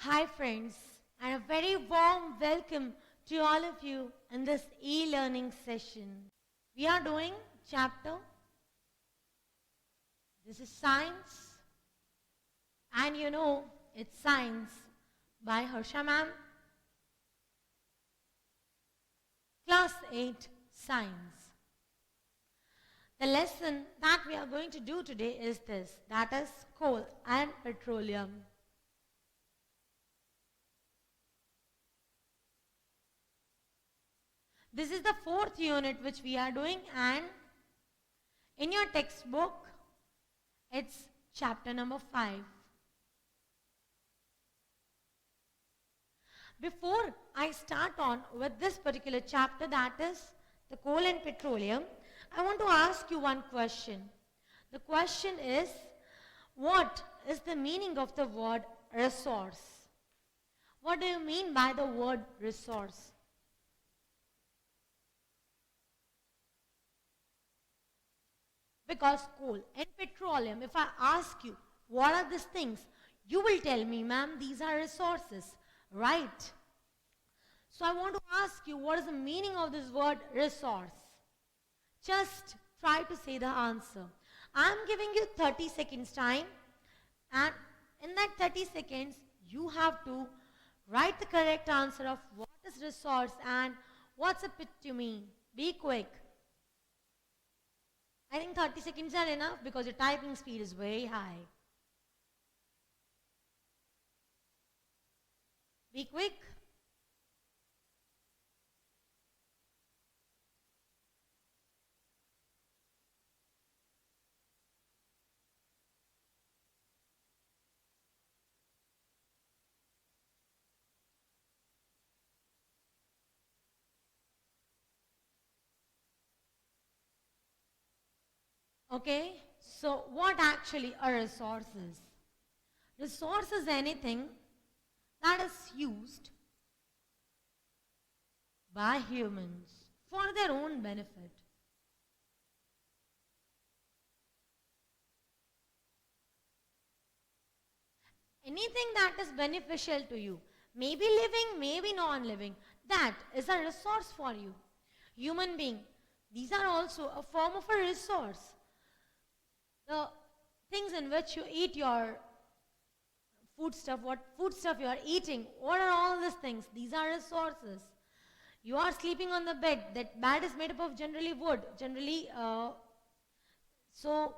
Hi, friends, and a very warm welcome to all of you in this e learning session. We are doing chapter, this is Science, and it's Science by Harsha ma'am, Class 8 Science. The lesson that we are going to do today is this, that is coal and petroleum. This is the fourth unit which we are doing, and in your textbook, it's chapter number 5. Before I start on with this particular chapter, that is the coal and petroleum, I want to ask you one question. The question is, what is the meaning of the word resource? What do you mean by the word resource? Because coal and petroleum, if I ask you, what are these things? You will tell me, ma'am, these are resources, right? So I want to ask you, what is the meaning of this word resource? Just try to say the answer. I am giving you 30 seconds time, and in that 30 seconds, you have to write the correct answer of what is resource and what's a pit to me. Be quick. I think 30 seconds are enough because your typing speed is very high. Be quick. Okay, so what actually a resource is? Resource is anything that is used by humans for their own benefit. Anything that is beneficial to you, maybe living, maybe non-living, that is a resource for you. Human being, these are also a form of a resource. The things in which you eat your food stuff, what food stuff you are eating, what are all these things? These are resources. You are sleeping on the bed, that bed is made up of generally wood, so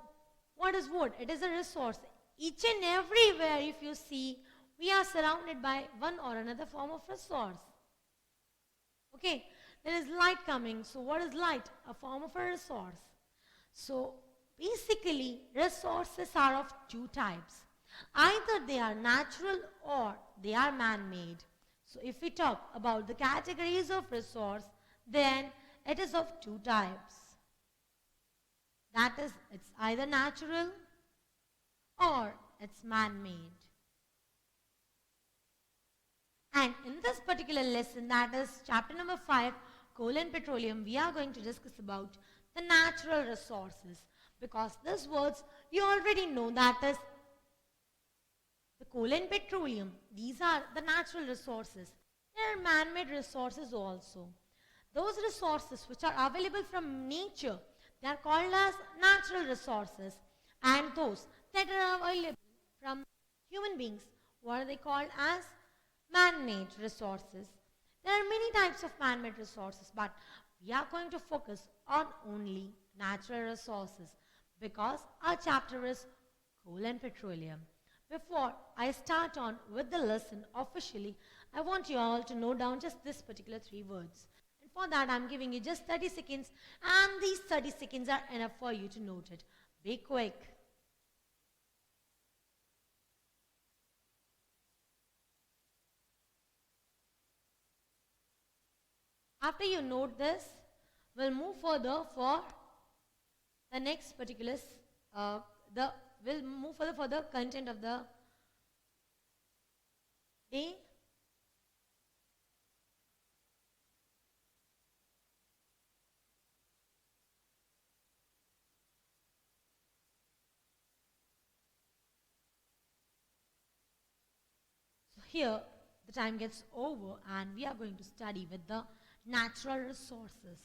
what is wood? It is a resource. Each and everywhere, if you see, we are surrounded by one or another form of resource. Okay, there is light coming. So what is light? A form of a resource. So basically, resources are of two types. Either they are natural or they are man-made. So if we talk about the categories of resource, then it is of two types. That is, it's either natural or it's man-made. And in this particular lesson, that is chapter number 5, coal and petroleum, we are going to discuss about the natural resources. Because these words, you already know, that is the coal and petroleum. These are the natural resources. There are man-made resources also. Those resources which are available from nature, they are called as natural resources. And those that are available from human beings, what are they called as man-made resources. There are many types of man-made resources, but we are going to focus on only natural resources because our chapter is coal and petroleum. Before I start on with the lesson officially, I want you all to note down just this particular 3 words. And for that, I'm giving you just 30 seconds, and these 30 seconds are enough for you to note it. Be quick. After you note this, we'll move further for the next particular, we'll move further for the content of the day. So here the time gets over and we are going to study with the natural resources.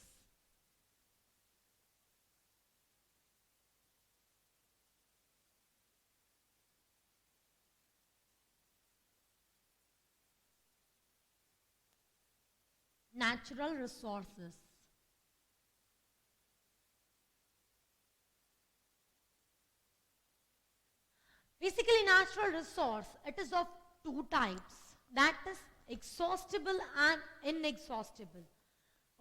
Natural resources. Basically, natural resource, it is of two types. That is exhaustible and inexhaustible.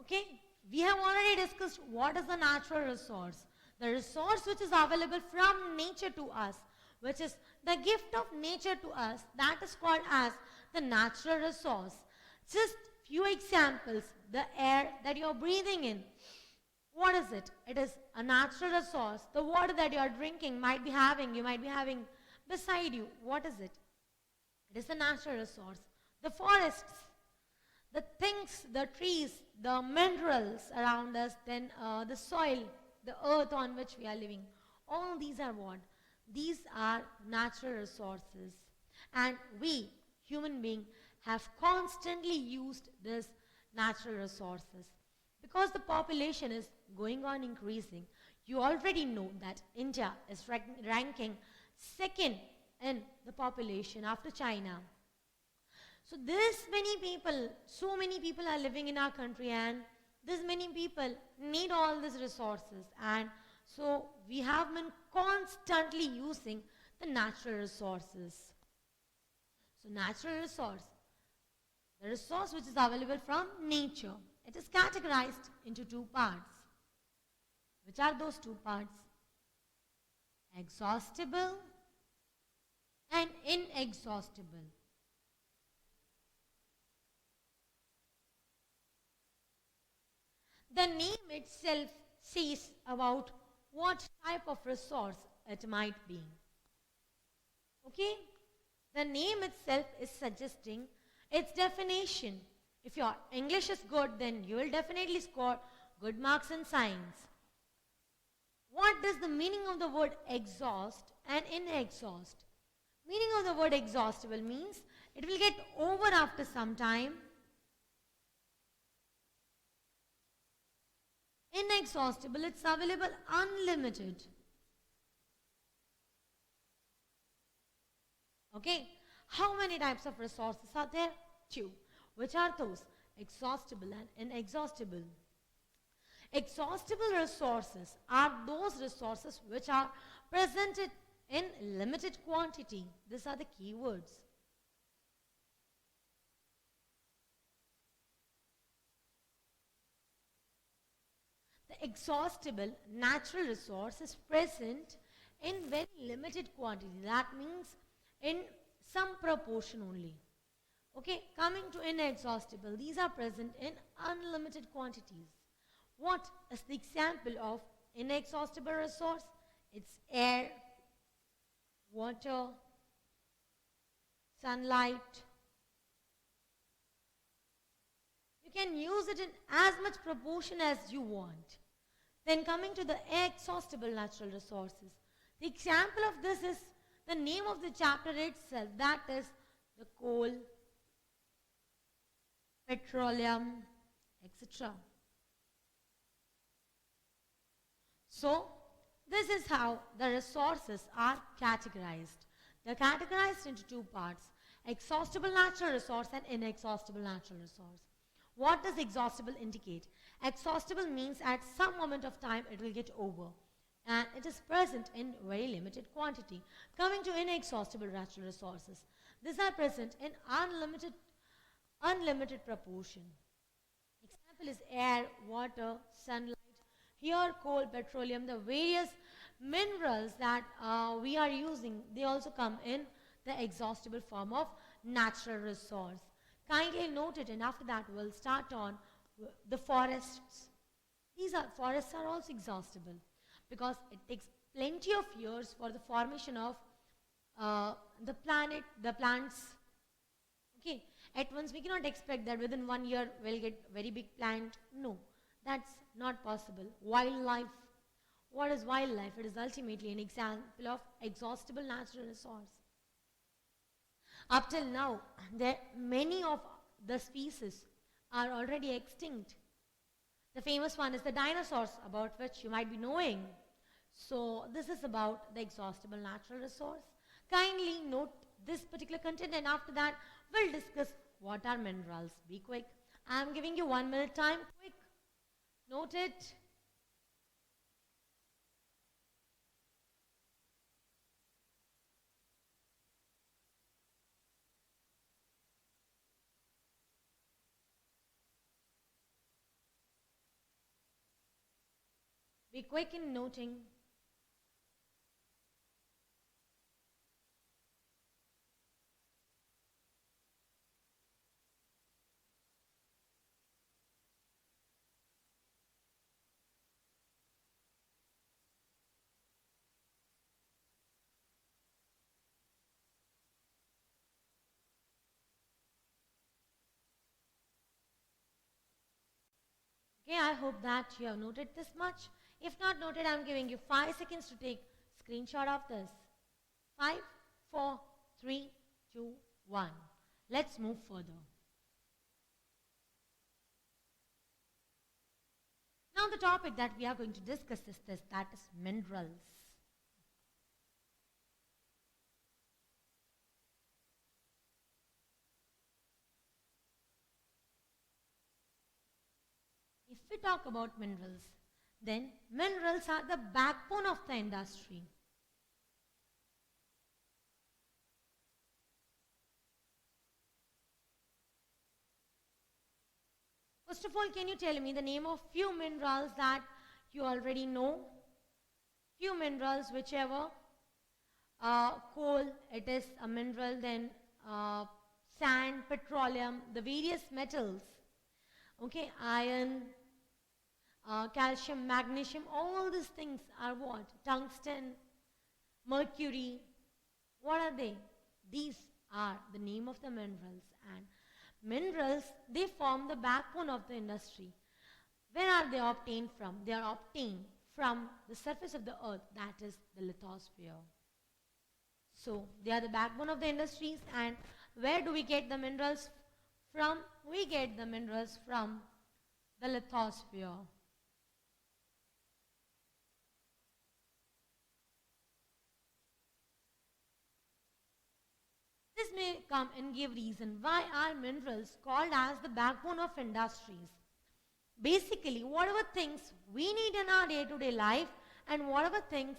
Okay, we have already discussed what is the natural resource. The resource which is available from nature to us, which is the gift of nature to us, that is called as the natural resource. Just few examples. The air that you are breathing in. What is it? It is a natural resource. The water that you are drinking you might be having beside you. What is it? It is a natural resource. The forests, the things, the trees, the minerals around us, then the soil, the earth on which we are living. All these are what? These are natural resources. And we, human beings, have constantly used these natural resources. Because the population is going on increasing, you already know that India is ranking second in the population after China. So so many people are living in our country, and this many people need all these resources, and so we have been constantly using the natural resources. So natural resource, the resource which is available from nature, it is categorized into two parts. Which are those two parts? Exhaustible and inexhaustible. The name itself says about what type of resource it might be. Okay? The name itself is suggesting its definition. If your English is good, then you will definitely score good marks in science. What is the meaning of the word exhaust and inexhaust? Meaning of the word exhaustible means it will get over after some time. Inexhaustible, it's available unlimited. Okay, how many types of resources are there? Two. Which are those? Exhaustible and inexhaustible. Exhaustible resources are those resources which are presented in limited quantity. These are the key words. The exhaustible natural resource is present in very limited quantity. That means in some proportion only. Okay, coming to inexhaustible, these are present in unlimited quantities. What is the example of inexhaustible resource? It's air, water, sunlight. You can use it in as much proportion as you want. Then coming to the exhaustible natural resources. The example of this is the name of the chapter itself, that is the coal, petroleum, etc. So, this is how the resources are categorized. They are categorized into two parts: exhaustible natural resource and inexhaustible natural resource. What does exhaustible indicate? Exhaustible means at some moment of time it will get over, and it is present in very limited quantity. Coming to inexhaustible natural resources, these are present in unlimited proportion. Example is air, water, sunlight. Here coal, petroleum, the various minerals that we are using, they also come in the exhaustible form of natural resource. Kindly note it, and after that we'll start on the forests. Forests are also exhaustible because it takes plenty of years for the formation of the plants. Okay, at once we cannot expect that within 1 year we'll get very big plant. No, that's not possible. Wildlife. What is wildlife? It is ultimately an example of exhaustible natural resource. Up till now, many of the species are already extinct. The famous one is the dinosaurs, about which you might be knowing. So this is about the exhaustible natural resource. Kindly note this particular content, and after that we'll discuss what are minerals. Be quick. I'm giving you 1 minute time. Quick. Note it. Be quick in noting. Okay, I hope that you have noted this much. If not noted, I'm giving you 5 seconds to take screenshot of this. 5, 4, 3, 2, 1. Let's move further. Now the topic that we are going to discuss is this, that is minerals. If we talk about minerals, then minerals are the backbone of the industry. First of all, can you tell me the name of few minerals that you already know? Few minerals, whichever. Coal, it is a mineral, then sand, petroleum, the various metals. Okay, iron, calcium, magnesium, all these things are what? Tungsten, mercury. What are they? These are the name of the minerals, and minerals, they form the backbone of the industry. Where are they obtained from? They are obtained from the surface of the earth, that is the lithosphere. So they are the backbone of the industries, and where do we get the minerals from? We get the minerals from the lithosphere. This may come and give reason why are minerals called as the backbone of industries. Basically, whatever things we need in our day-to-day life and whatever things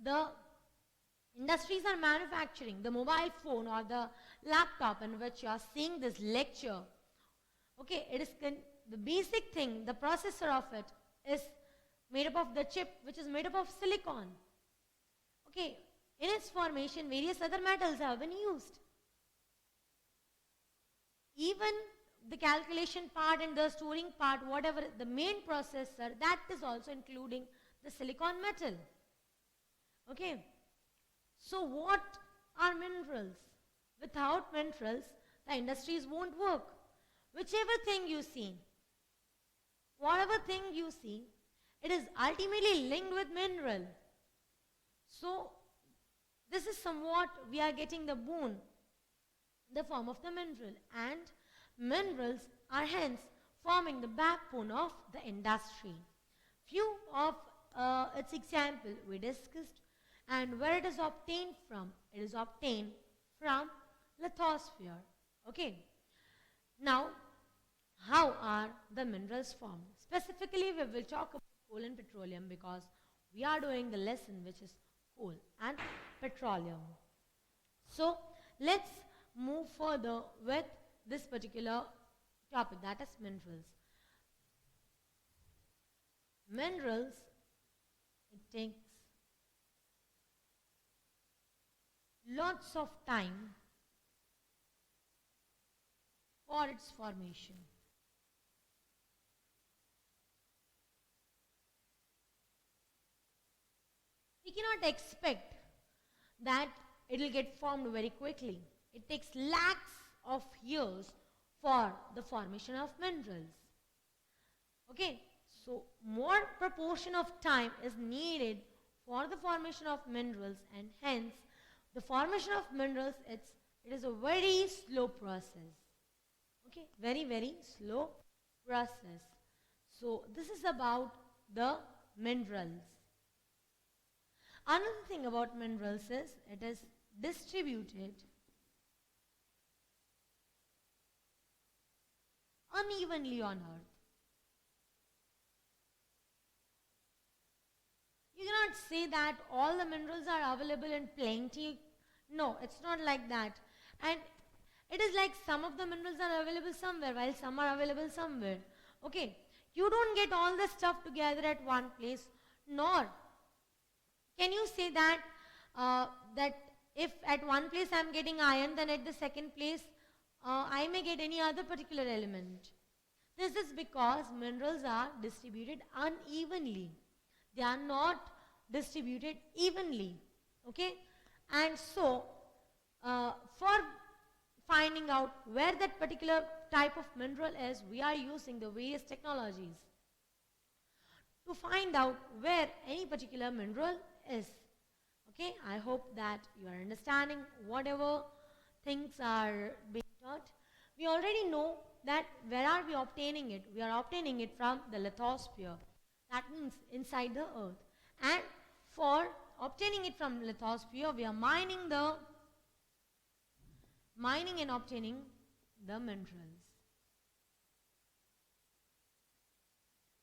the industries are manufacturing, the mobile phone or the laptop in which you are seeing this lecture, okay, it is the basic thing, the processor of it is made up of the chip, which is made up of silicon. Okay, in its formation, various other metals have been used. Even the calculation part and the storing part, whatever the main processor, that is also including the silicon metal. Okay. So what are minerals? Without minerals, the industries won't work. Whichever thing you see, whatever thing you see, it is ultimately linked with mineral. So this is somewhat we are getting the boon, the form of the mineral, and minerals are hence forming the backbone of the industry. Few of its example we discussed, and where it is obtained from, it is obtained from lithosphere. Okay. Now, how are the minerals formed? Specifically, we will talk about coal and petroleum because we are doing the lesson which is coal and petroleum. So, let's move further with this particular topic, that is minerals. Minerals, it takes lots of time for its formation. We cannot expect that it will get formed very quickly. It takes lakhs of years for the formation of minerals. Okay, so more proportion of time is needed for the formation of minerals, and hence the formation of minerals, it's It is a very slow process. Okay, very, very slow process. So this is about the minerals. Another thing about minerals is it is distributed unevenly on earth. You cannot say that all the minerals are available in plenty. No, it's not like that. And it is like some of the minerals are available somewhere while some are available somewhere. Okay, you don't get all the stuff together at one place, nor can you say that that if at one place I am getting iron, then at the second place I may get any other particular element. This is because minerals are distributed unevenly. They are not distributed evenly. Okay? And so, for finding out where that particular type of mineral is, we are using the various technologies to find out where any particular mineral is. Okay, I hope that you are understanding whatever things are being taught. We already know that where are we obtaining it? We are obtaining it from the lithosphere. That means inside the earth. And for obtaining it from lithosphere, we are mining and obtaining the minerals.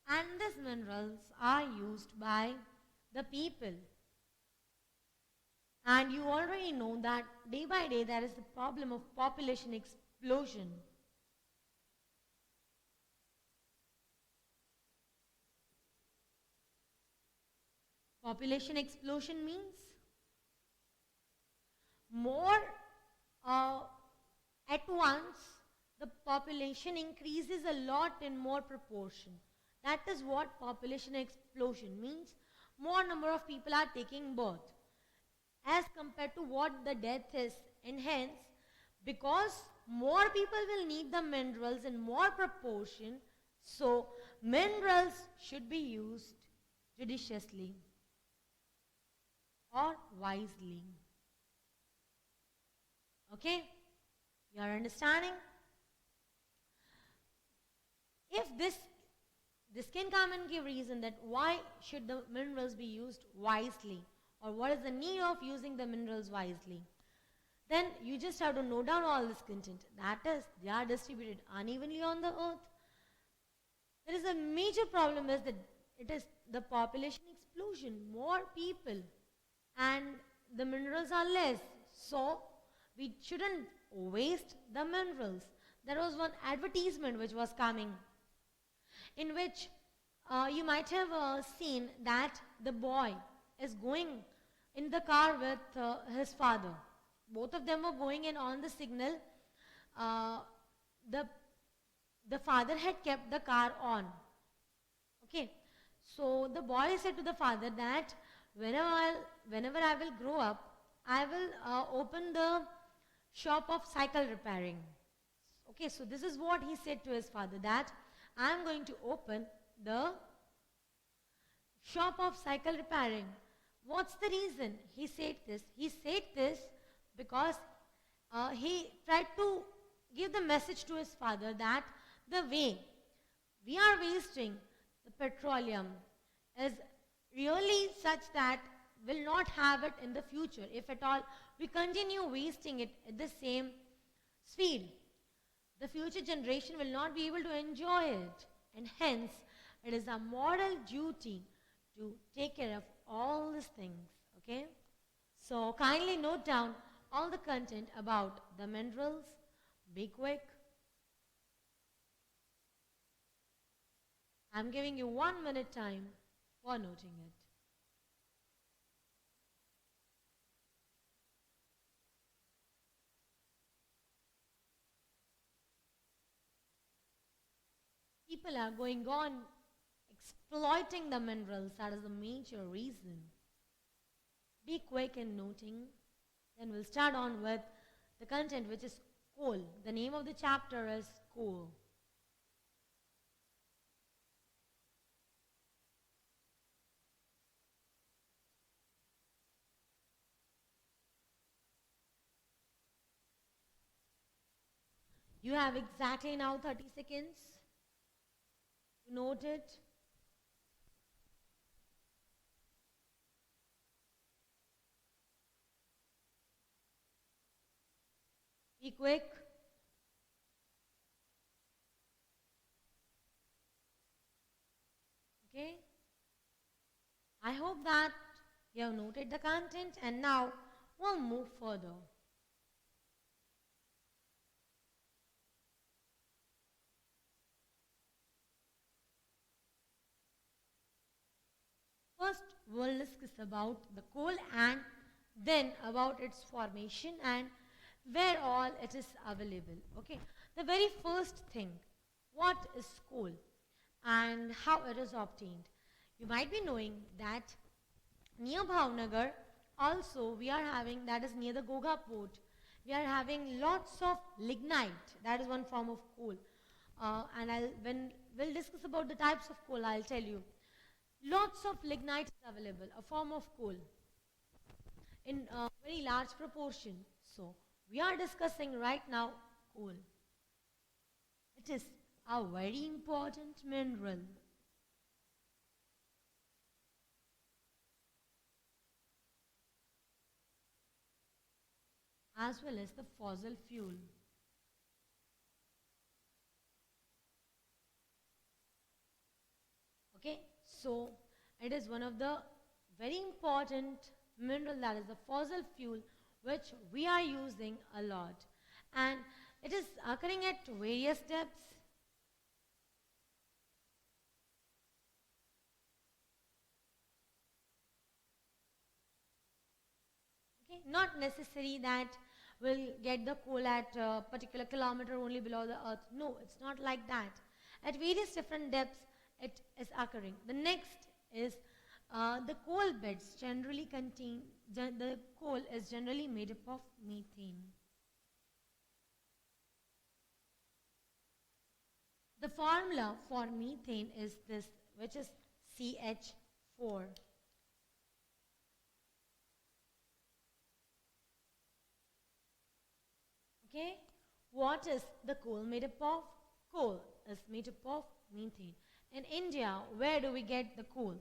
And these minerals are used by the people. And you already know that day by day there is the problem of population explosion. Population explosion means more at once the population increases a lot in more proportion. That is what population explosion means. More number of people are taking birth as compared to what the death is, and hence because more people will need the minerals in more proportion, so minerals should be used judiciously or wisely. Okay? You are understanding? If this can come and give reason that why should the minerals be used wisely, or what is the need of using the minerals wisely, then you just have to note down all this content. That is, they are distributed unevenly on the earth. There is a major problem is that it is the population explosion, more people, and the minerals are less. So, we shouldn't waste the minerals. There was one advertisement which was coming in which you might have seen that the boy is going in the car with his father. Both of them were going, and on the signal, the father had kept the car on. Okay, so the boy said to the father that whenever I will grow up, I will open the shop of cycle repairing. Okay, so this is what he said to his father, that I am going to open the shop of cycle repairing. What's the reason he said this? He said this because he tried to give the message to his father that the way we are wasting the petroleum is really such that will not have it in the future. If at all we continue wasting it at the same speed, the future generation will not be able to enjoy it, and hence it is a moral duty to take care of all these things. Okay, so kindly note down all the content about the minerals. Be quick. I'm giving you 1 minute time for noting it. People are going on exploiting the minerals. That is the major reason. Be quick in noting. Then we'll start on with the content, which is coal. The name of the chapter is coal. You have exactly now 30 seconds to note it. Be quick. Okay. I hope that you have noted the content and now we'll move further. First, we'll discuss about the coal and then about its formation and where all it is available. Okay, the very first thing, what is coal and how it is obtained? You might be knowing that near Bhavnagar, also we are having, that is near the Goga port, we are having lots of lignite, that is one form of coal. When we'll discuss about the types of coal, I'll tell you. Lots of lignite is available, a form of coal, in a very large proportion. So, we are discussing right now coal. It is a very important mineral. As well as the fossil fuel. Okay, so it is one of the very important mineral, that is the fossil fuel, which we are using a lot, and it is occurring at various depths. Okay, not necessary that we'll get the coal at a particular kilometer only below the earth. No, it's not like that. At various different depths, it is occurring. The next is the coal beds generally contain, the coal is generally made up of methane. The formula for methane is this, which is CH4. Okay, what is the coal made up of? Coal is made up of methane. In India, where do we get the coal?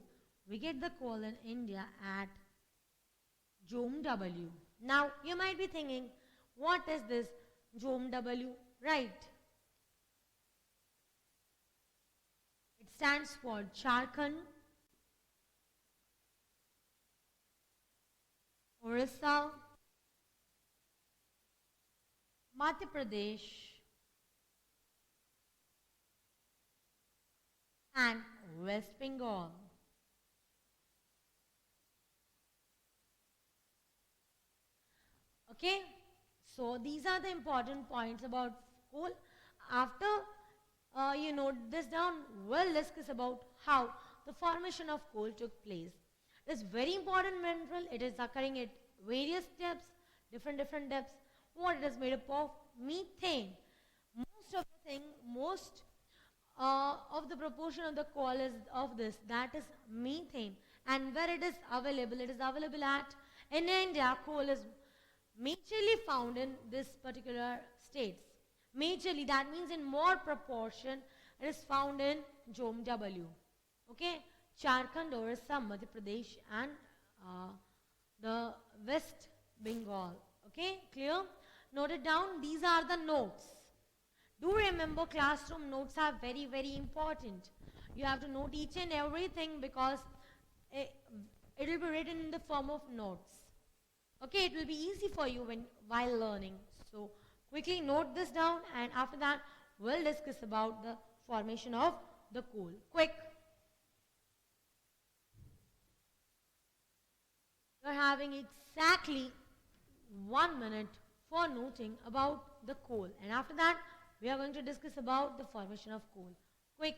We get the coal in India at Jom W. Now, you might be thinking, what is this Jom W? Right. It stands for Jharkhand, Orissa, Madhya Pradesh, and West Bengal. Okay, so these are the important points about coal. After you note this down, we'll discuss about how the formation of coal took place. This very important mineral, it is occurring at various depths, different depths. What it is made up of? Methane. Most of the thing, most of the proportion of the coal is of this, that is methane. And where it is available at, in India, coal is majorly found in this particular states. Majorly, that means in more proportion, it is found in Jom W. Okay, Jharkhand, Orissa, Madhya Pradesh, and the West Bengal. Okay, clear? Note it down. These are the notes. Do remember, classroom notes are very important. You have to note each and everything because it will be written in the form of notes. Okay, it will be easy for you while learning. So quickly note this down, and after that we'll discuss about the formation of the coal. Quick. You're having exactly 1 minute for noting about the coal, and after that we are going to discuss about the formation of coal. Quick.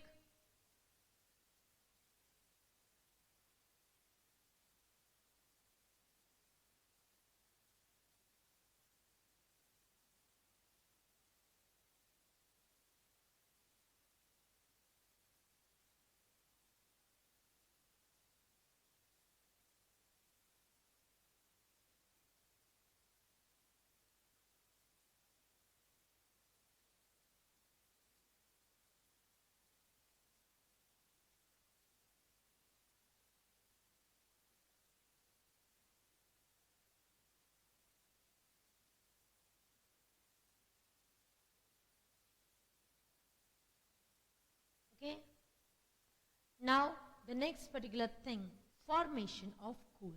Okay. Now the next particular thing, formation of coal.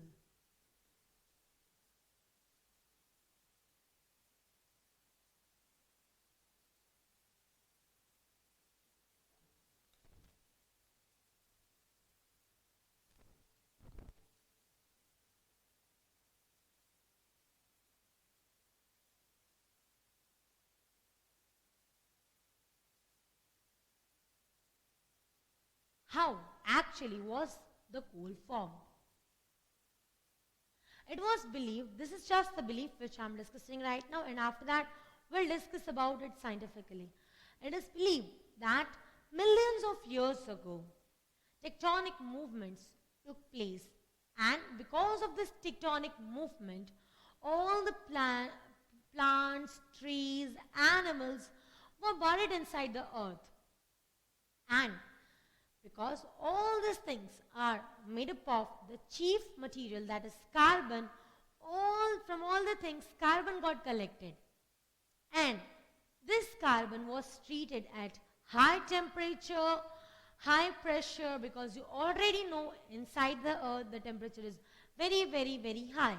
How actually was the coal formed? It was believed, this is just the belief which I am discussing right now, and after that we'll discuss about it scientifically. It is believed that millions of years ago, tectonic movements took place, and because of this tectonic movement, all the plants, trees, animals were buried inside the earth. And because all these things are made up of the chief material, that is carbon, from all the things carbon got collected, and this carbon was treated at high temperature, high pressure, because you already know inside the earth the temperature is very, very, very high.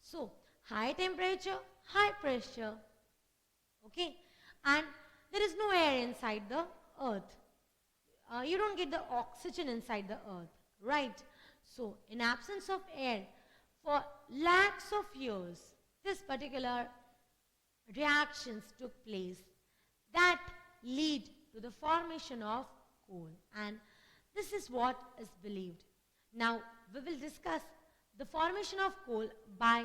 So high temperature, high pressure, okay, and there is no air inside the earth. You don't get the oxygen inside the earth, right? So in absence of air for lakhs of years, this particular reactions took place that lead to the formation of coal, and this is what is believed. Now we will discuss the formation of coal by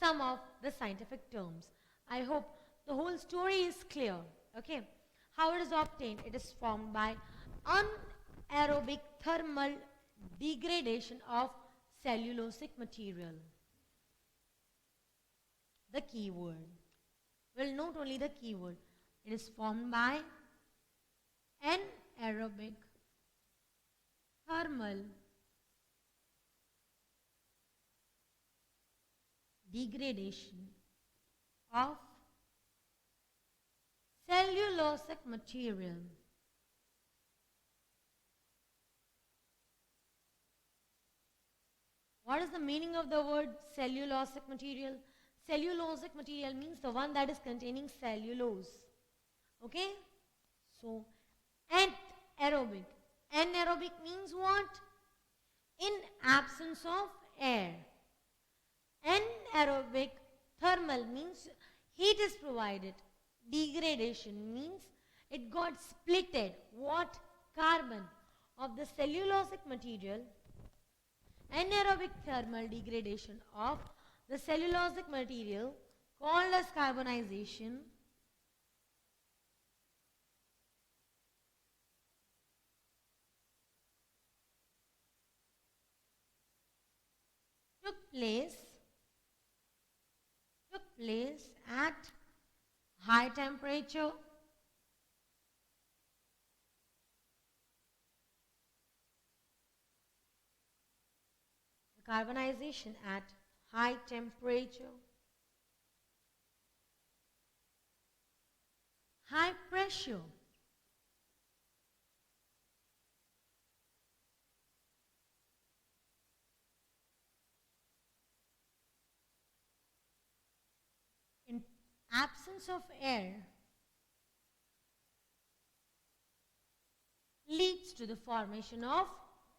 some of the scientific terms. I hope the whole story is clear. Okay, how it is obtained? It is formed by anaerobic thermal degradation of cellulosic material. The keyword, well, not only the keyword, it is formed by anaerobic thermal degradation of cellulosic material. What is the meaning of the word cellulosic material? Cellulosic material means the one that is containing cellulose. Okay? So, anaerobic. Anaerobic means what? In absence of air. Anaerobic thermal means heat is provided. Degradation means it got splitted. What? Carbon of the cellulosic material. Anaerobic thermal degradation of the cellulosic material called as carbonization took place at high temperature, carbonization at high temperature, high pressure, in absence of air, leads to the formation of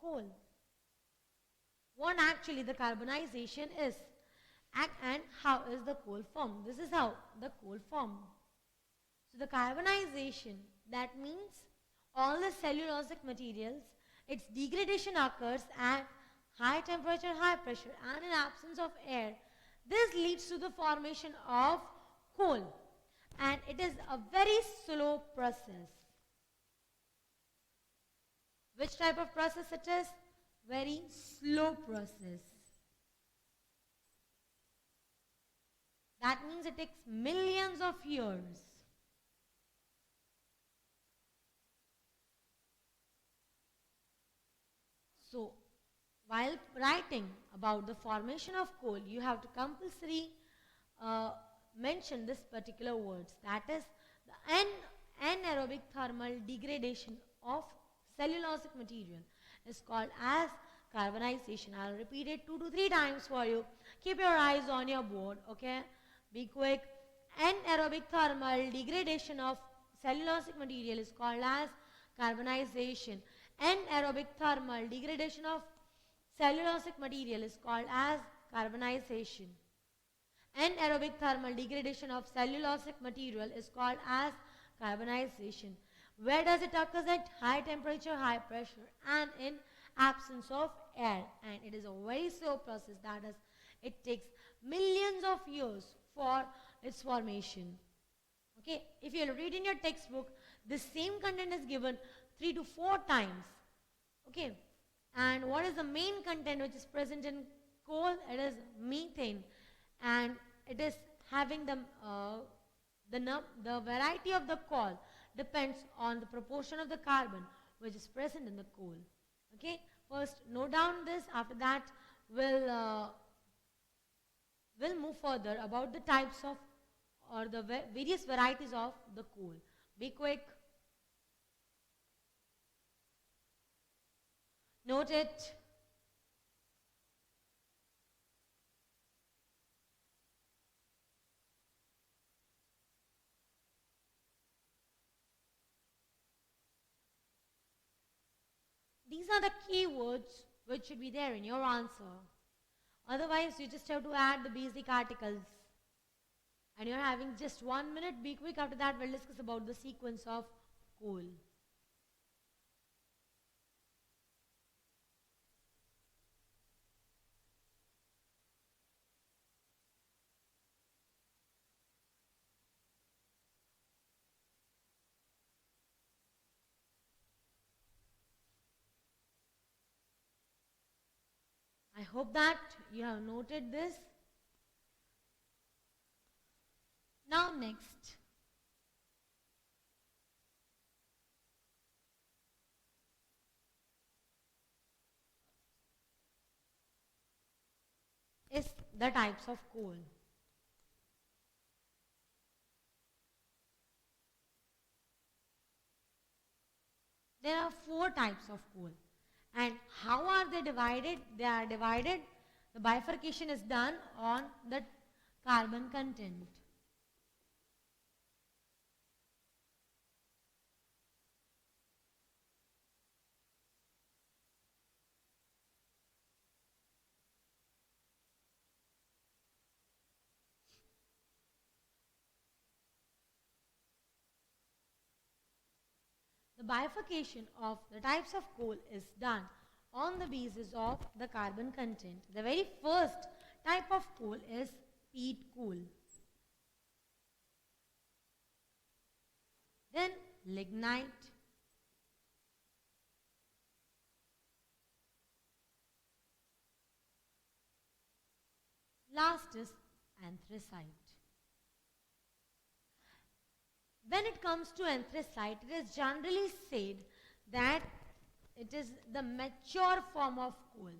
coal. What actually the carbonization is, and how is the coal formed? This is how the coal formed. So the carbonization, that means all the cellulosic materials, its degradation occurs at high temperature, high pressure, and in absence of air. This leads to the formation of coal, and it is a very slow process. Which type of process it is? Very slow process. That means it takes millions of years. So, while writing about the formation of coal, you have to compulsory mention this particular words, that is the anaerobic thermal degradation of cellulosic material is called as carbonization. I'll repeat it 2 to 3 times for you. Keep your eyes on your board, okay? Be quick. Anaerobic thermal degradation of cellulosic material is called as carbonization. Anaerobic thermal degradation of cellulosic material is called as carbonization. Anaerobic thermal degradation of cellulosic material is called as carbonization. Where does it occur? At high temperature, high pressure, and in absence of air. And it is a very slow process, that is, it takes millions of years for its formation. Okay, if you read in your textbook, the same content is given 3 to 4 times. Okay, and what is the main content which is present in coal? It is methane, and it is having the variety of the coal depends on the proportion of the carbon which is present in the coal. Okay, first note down this. After that, we'll move further about the types of or the various varieties of the coal. Be quick. Note it. These are the keywords which should be there in your answer. Otherwise, you just have to add the basic articles. And you're having just 1 minute. Be quick. After that, we'll discuss about the sequence of coal. I hope that you have noted this. Now next, is the types of coal. There are 4 types of coal. And how are they divided? They are divided, the bifurcation is done on the carbon content. The bifurcation of the types of coal is done on the basis of the carbon content. The very first type of coal is peat coal. Then lignite. Last is anthracite. When it comes to anthracite, it is generally said that it is the mature form of coal.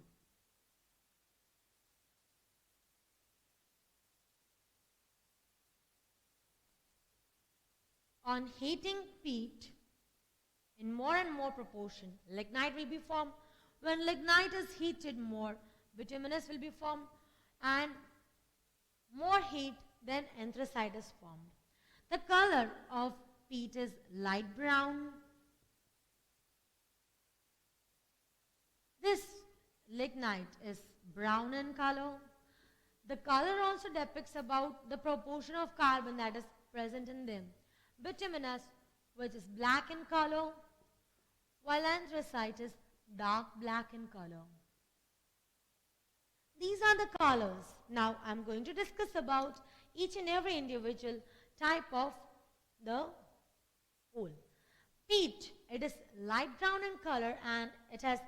On heating peat in more and more proportion, lignite will be formed. When lignite is heated more, bituminous will be formed, and more heat, then anthracite is formed. The color of peat is light brown. This lignite is brown in color. The color also depicts about the proportion of carbon that is present in them. Bituminous, which is black in color, while anthracite is dark black in color. These are the colors. Now I am going to discuss about each and every individual type of the coal. Peat, it is light brown in color and it has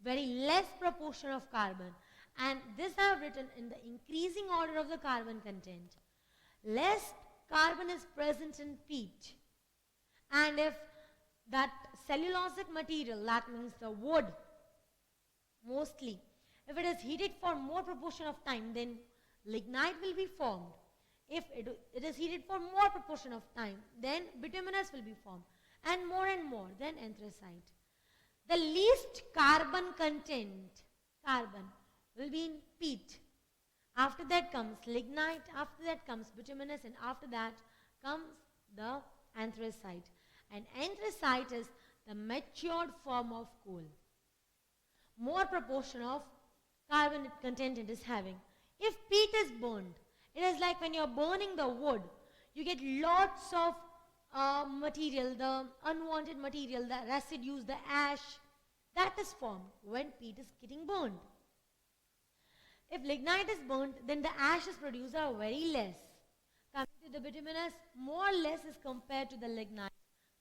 very less proportion of carbon, and this I have written in the increasing order of the carbon content. Less carbon is present in peat, and if that cellulosic material, that means the wood mostly, if it is heated for more proportion of time, then lignite will be formed. If it is heated for more proportion of time, then bituminous will be formed, and more, then anthracite. The least carbon content, carbon, will be in peat. After that comes lignite, after that comes bituminous, and after that comes the anthracite. And anthracite is the matured form of coal. More proportion of carbon content it is having. If peat is burned, it is like when you are burning the wood, you get lots of material, the unwanted material, the residues, the ash, that is formed when peat is getting burned. If lignite is burnt, then the ashes produced are very less. Coming to the bituminous, more or less is compared to the lignite.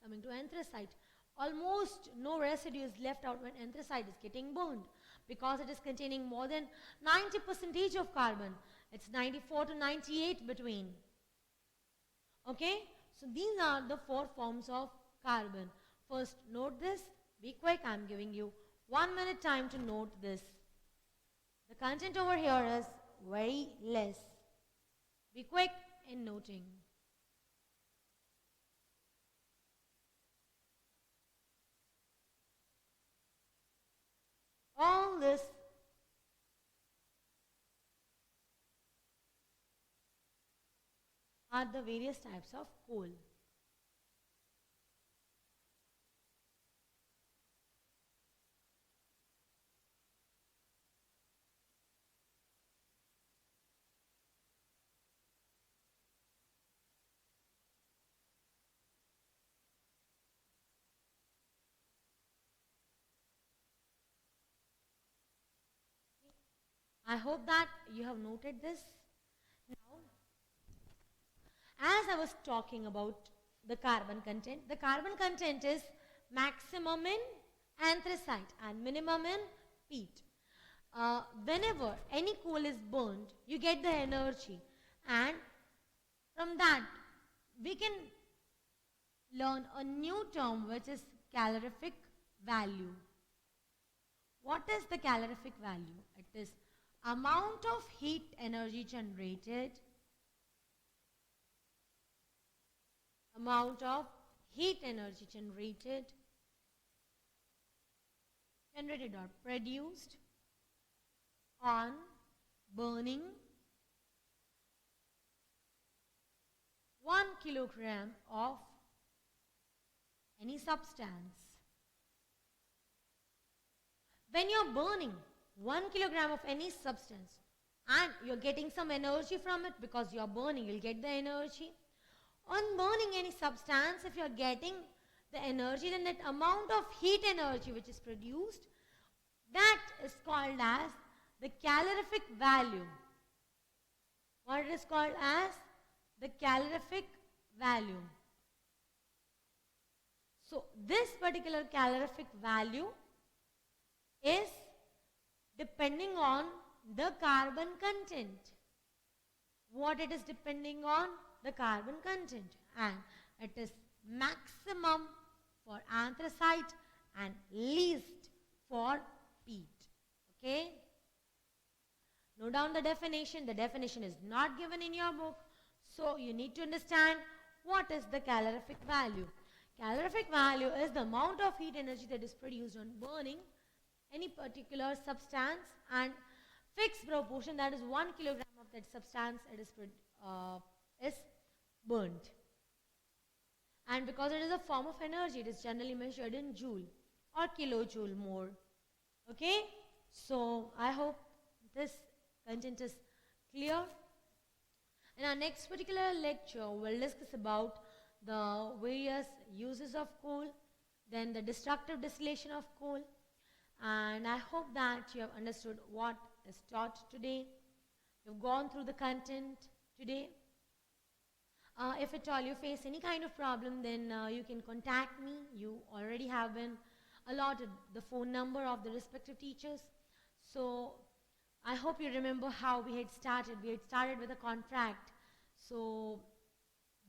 Coming to anthracite, almost no residue is left out when anthracite is getting burned because it is containing more than 90% of carbon. It's 94 to 98 between. Okay, so these are the four forms of carbon. First, note this. Be quick, I'm giving you 1 minute time to note this. The content over here is very less. Be quick in noting. All this are the various types of coal. I hope that you have noted this. Now, as I was talking about the carbon content is maximum in anthracite and minimum in peat. Whenever any coal is burned, you get the energy, and from that we can learn a new term which is calorific value. What is the calorific value? It is amount of heat energy generated, amount of heat energy generated or produced on burning 1 kilogram of any substance. When you are burning 1 kilogram of any substance and you are getting some energy from it because you are burning, you will get the energy. On burning any substance, if you are getting the energy, then that amount of heat energy which is produced, that is called as the calorific value. What it is called as? The calorific value. So this particular calorific value is depending on the carbon content. What it is depending on? The carbon content, and it is maximum for anthracite and least for peat. Okay? Note down the definition. The definition is not given in your book, so you need to understand what is the calorific value. Calorific value is the amount of heat energy that is produced on burning any particular substance, and fixed proportion, that is 1 kilogram of that substance, it is burnt. And because it is a form of energy, it is generally measured in joule or kilojoule more. Okay? So I hope this content is clear. In our next particular lecture, we'll discuss about the various uses of coal, then the destructive distillation of coal, and I hope that you have understood what is taught today. You've gone through the content today. If at all you face any kind of problem, then you can contact me. You already have been allotted the phone number of the respective teachers. So I hope you remember how we had started. We had started with a contract. So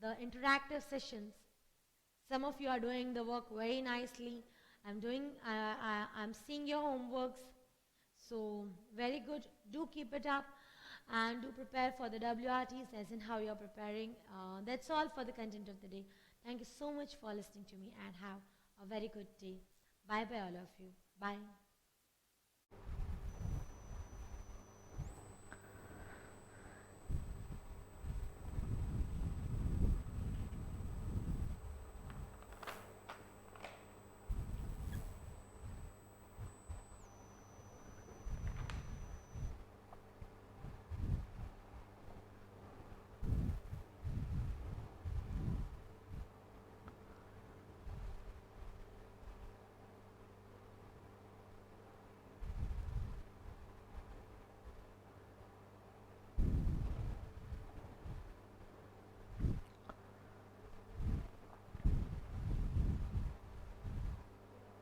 the interactive sessions, some of you are doing the work very nicely. I'm seeing your homeworks. So very good. Do keep it up. And do prepare for the WRTs as in how you are preparing. That's all for the content of the day. Thank you so much for listening to me, and have a very good day. Bye bye all of you. Bye.